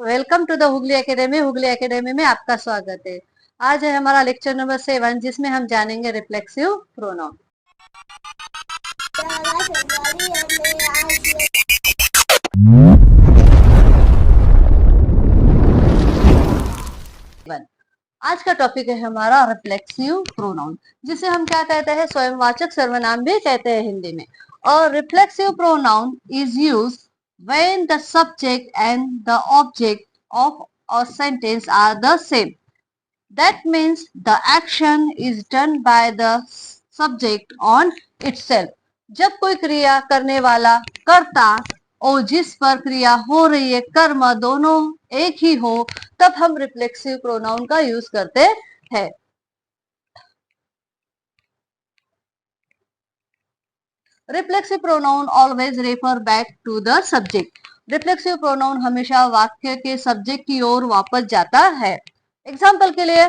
Welcome to the Hooghly academy. Hooghly academy में आपका स्वागत है। आज है हमारा लेक्चर नंबर 7 जिसमें हम जानेंगे रिफ्लेक्सिव प्रोनाउन। आज का टॉपिक है हमारा रिफ्लेक्सिव प्रोनाउन, जिसे हम क्या कहते हैं, स्वयंवाचक सर्वनाम भी कहते हैं हिंदी में। और reflexive pronoun is use when the subject and the object of a sentence are the same. That means the action is done by the subject on itself. जब कोई क्रिया करने वाला कर्ता और जिस पर क्रिया हो रही है कर्म दोनों एक ही हो, तब हम रिफ्लेक्सिव प्रोनाउन का यूज करते हैं। Reflexive pronoun always refer back to the subject. Reflexive pronoun हमेशा वाक्य के सब्जेक्ट की ओर वापस जाता है। एग्जाम्पल के लिए,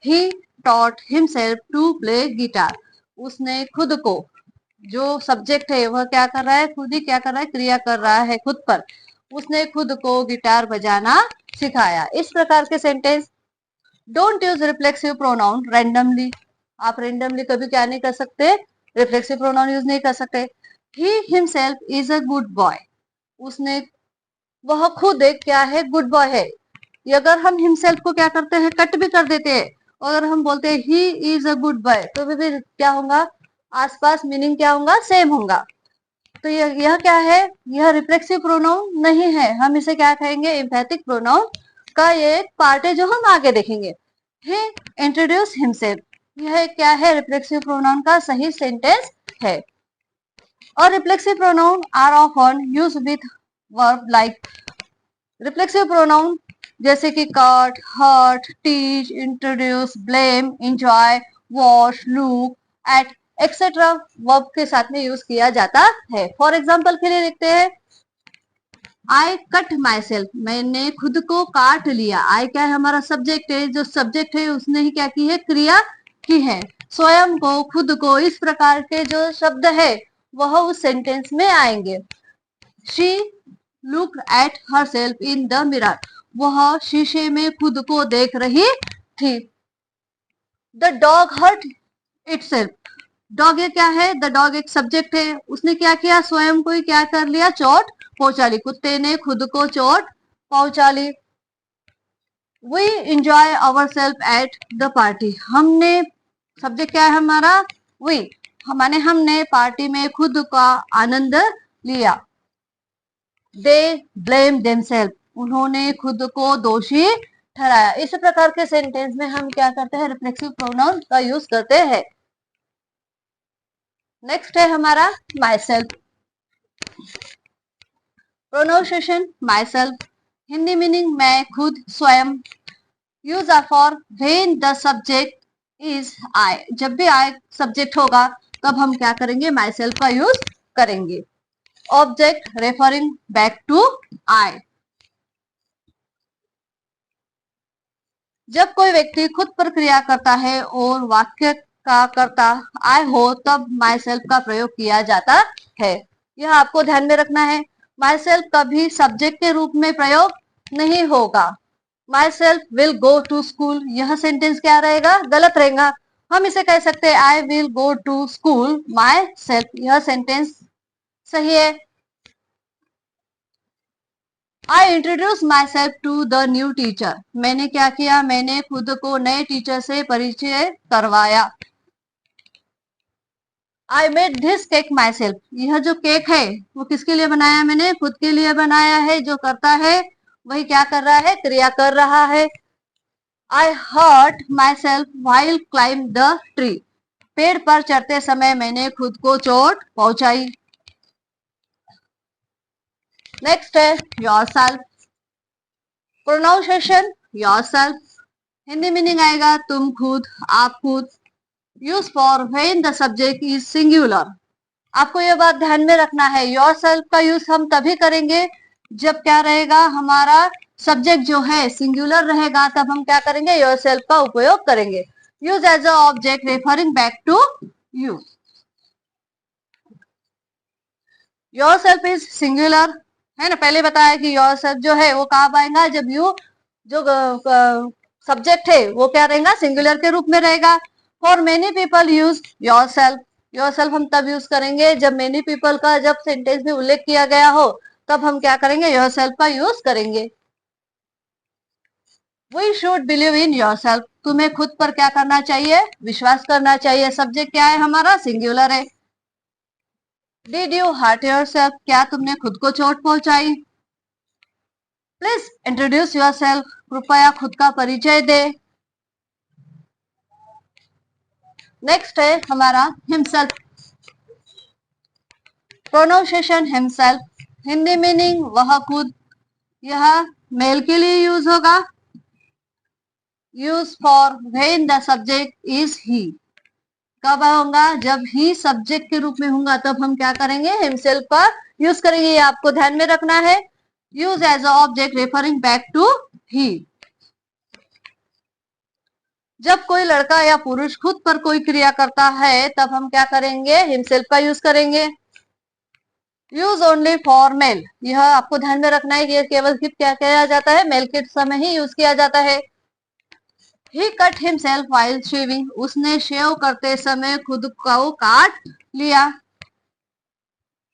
he taught himself to play guitar। उसने खुद को, जो सब्जेक्ट है वह क्या कर रहा है, खुद ही क्या कर रहा है, क्रिया कर रहा है खुद पर। उसने खुद को गिटार बजाना सिखाया। इस प्रकार के sentence. Don't use reflexive pronoun randomly. आप रैंडमली कभी क्या नहीं कर सकते, रिफ्लेक्सिव प्रोनाउन यूज नहीं कर सकते। He himself is a good boy. उसने, वह खुद एक क्या है, गुड बॉय है। ये अगर हम हिमसेल्फ को क्या करते हैं, कट भी कर देते हैं, अगर हम बोलते हैं he is a good boy, तो भी क्या होगा, आसपास मीनिंग क्या होगा, सेम होगा। तो यह क्या है, यह रिफ्लेक्सिव प्रोनाउन नहीं है। हम इसे क्या कहेंगे, एम्फैटिक प्रोनाउन का ये एक पार्ट है जो हम आगे देखेंगे। ही इंट्रोड्यूस हिमसेल्फ, यह क्या है, रिफ्लेक्सिव प्रोनाउन का सही सेंटेंस है। और reflexive pronoun are often use with verb like. Reflexive pronoun जैसे कि cut, hurt, teach, introduce, blame, enjoy, wash, look, at, etcetera verb के साथ में यूज किया जाता है। फॉर एग्जाम्पल के लिए लिखते हैं, आई कट माई सेल्फ, मैंने खुद को काट लिया। आई क्या है, हमारा सब्जेक्ट है। जो सब्जेक्ट है उसने ही क्या की है, क्रिया की है। स्वयं को, खुद को, इस प्रकार के जो शब्द है वह उस सेंटेंस में आएंगे। She look at herself in the mirror, वह शीशे में खुद को देख रही थी। The dog hurt itself, dog ये क्या है, द डॉग एक सब्जेक्ट है। उसने क्या किया, स्वयं को ही क्या कर लिया, चोट पहुंचा ली। कुत्ते ने खुद को चोट पहुंचा ली। We enjoy our self at the party, हमने, सब्जेक्ट क्या है हमारा, वी, माने हमने पार्टी में खुद का आनंद लिया। दे ब्लेम देमसेल्फ, उन्होंने खुद को दोषी ठहराया। इस प्रकार के सेंटेंस में हम क्या करते हैं, रिफ्लेक्सिव प्रोनाउन का यूज करते हैं। नेक्स्ट है हमारा myself. Pronunciation myself, Hindi meaning मैं खुद, स्वयं। Use are for when the subject is I, जब भी आई सब्जेक्ट होगा तब हम क्या करेंगे, माई सेल्फ का यूज करेंगे। Object referring back to I, जब कोई व्यक्ति खुद पर क्रिया करता है और वाक्य का कर्ता आई हो, तब माई सेल्फ का प्रयोग किया जाता है। यह आपको ध्यान में रखना है। माई सेल्फ कभी सब्जेक्ट के रूप में प्रयोग नहीं होगा। Myself will go to school, यह सेंटेंस क्या रहेगा, गलत रहेगा। हम इसे कह सकते हैं, I will go to school myself, यह सेंटेंस सही है। I introduce myself to the new teacher, मैंने क्या किया, मैंने खुद को नए टीचर से परिचय करवाया। I made this cake my self, यह जो केक है वो किसके लिए बनाया, मैंने खुद के लिए बनाया है। जो करता है वही क्या कर रहा है, क्रिया कर रहा है। I hurt my self while climb the tree, पेड़ पर चढ़ते समय मैंने खुद को चोट पहुंचाई। नेक्स्ट है yourself. Pronunciation yourself, Hindi meaning आएगा तुम खुद, आप खुद। Use for when the subject is singular, आपको यह बात ध्यान में रखना है, योरसेल्फ का यूज हम तभी करेंगे जब क्या रहेगा, हमारा सब्जेक्ट जो है सिंगुलर रहेगा, तब हम क्या करेंगे, योरसेल्फ का उपयोग करेंगे। Use as a object referring back to you. Yourself is singular, है ना, पहले बताया कि योरसेल्फ जो है वो कब आएगा, जब यू जो सब्जेक्ट है वो क्या रहेगा, सिंगुलर के रूप में रहेगा। For many people use yourself, yourself हम तब यूज करेंगे जब मेनी पीपल का जब सेंटेंस में उल्लेख किया गया हो, तब हम क्या करेंगे, योरसेल्फ का यूज करेंगे। We should believe in yourself, तुम्हें खुद पर क्या करना चाहिए, विश्वास करना चाहिए। सब्जेक्ट क्या है हमारा, सिंगुलर है। डिड यू हर्ट योरसेल्फ, क्या तुमने खुद को चोट पहुंचाई। प्लीज इंट्रोड्यूस योरसेल्फ, कृपया खुद का परिचय दे। नेक्स्ट है हमारा himself, pronunciation himself, Hindi meaning वह खुद, यह मेल के लिए यूज होगा। Use for when the subject is he, कब होगा, जब ही सब्जेक्ट के रूप में होगा तब हम क्या करेंगे, हिमसेल्फ का यूज करेंगे, ये आपको ध्यान में रखना है। Use as a object referring back to he, जब कोई लड़का या पुरुष खुद पर कोई क्रिया करता है तब हम क्या करेंगे, हिमसेल्फ का यूज करेंगे। यूज ओनली फॉर मेल, यह आपको ध्यान में रखना है कि केवल क्या किया जाता है, मेल के समय ही यूज किया जाता है। ही कट हिमसेल्फ व्हाइल शेविंग, उसने शेव करते समय खुद को काट लिया।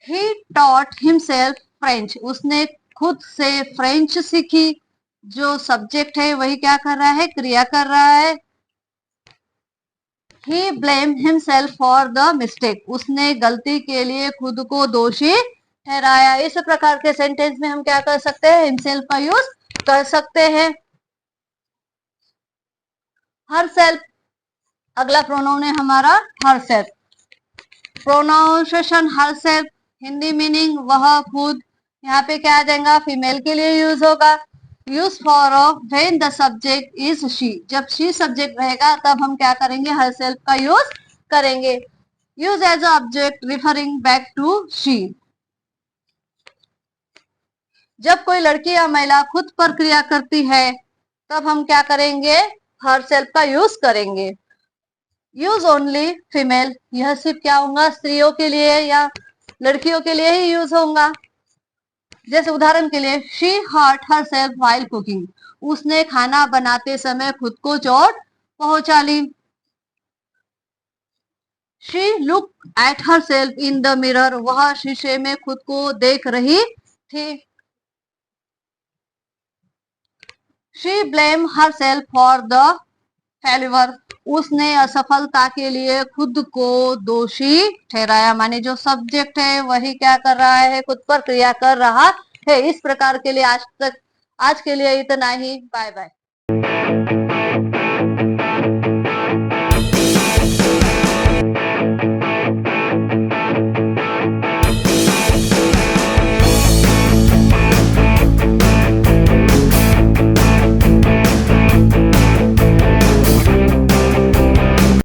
ही टॉट हिमसेल्फ फ्रेंच, उसने खुद से फ्रेंच सीखी, जो सब्जेक्ट है वही क्या कर रहा है, क्रिया कर रहा है। He blamed himself for the mistake, उसने गलती के लिए खुद को दोषी ठहराया। इस प्रकार के सेंटेंस में हम क्या कर सकते हैं, himself का यूज कर सकते हैं। herself, अगला प्रोनाउन है हमारा herself, pronunciation herself, Hindi meaning वह खुद, यहाँ पे क्या आ जाएगा, फीमेल के लिए यूज होगा। Use for when the subject is she, जब शी सब्जेक्ट रहेगा तब हम क्या करेंगे, herself का यूज करेंगे। Use as object referring back to she, जब कोई लड़की या महिला खुद पर क्रिया करती है तब हम क्या करेंगे, herself का यूज करेंगे। यूज ओनली फीमेल, यह सिर्फ क्या होगा, स्त्रियों के लिए या लड़कियों के लिए ही यूज होगा। जैसे उदाहरण के लिए, she hurt herself while cooking, उसने खाना बनाते समय खुद को चोट पहुंचा ली। She look at herself in the mirror, वह शीशे में खुद को देख रही थी। She blame herself for the failure, उसने असफलता के लिए खुद को दोषी ठहराया, माने जो सब्जेक्ट है वही क्या कर रहा है, खुद पर क्रिया कर रहा है। इस प्रकार के लिए आज के लिए इतना ही, बाय बाय।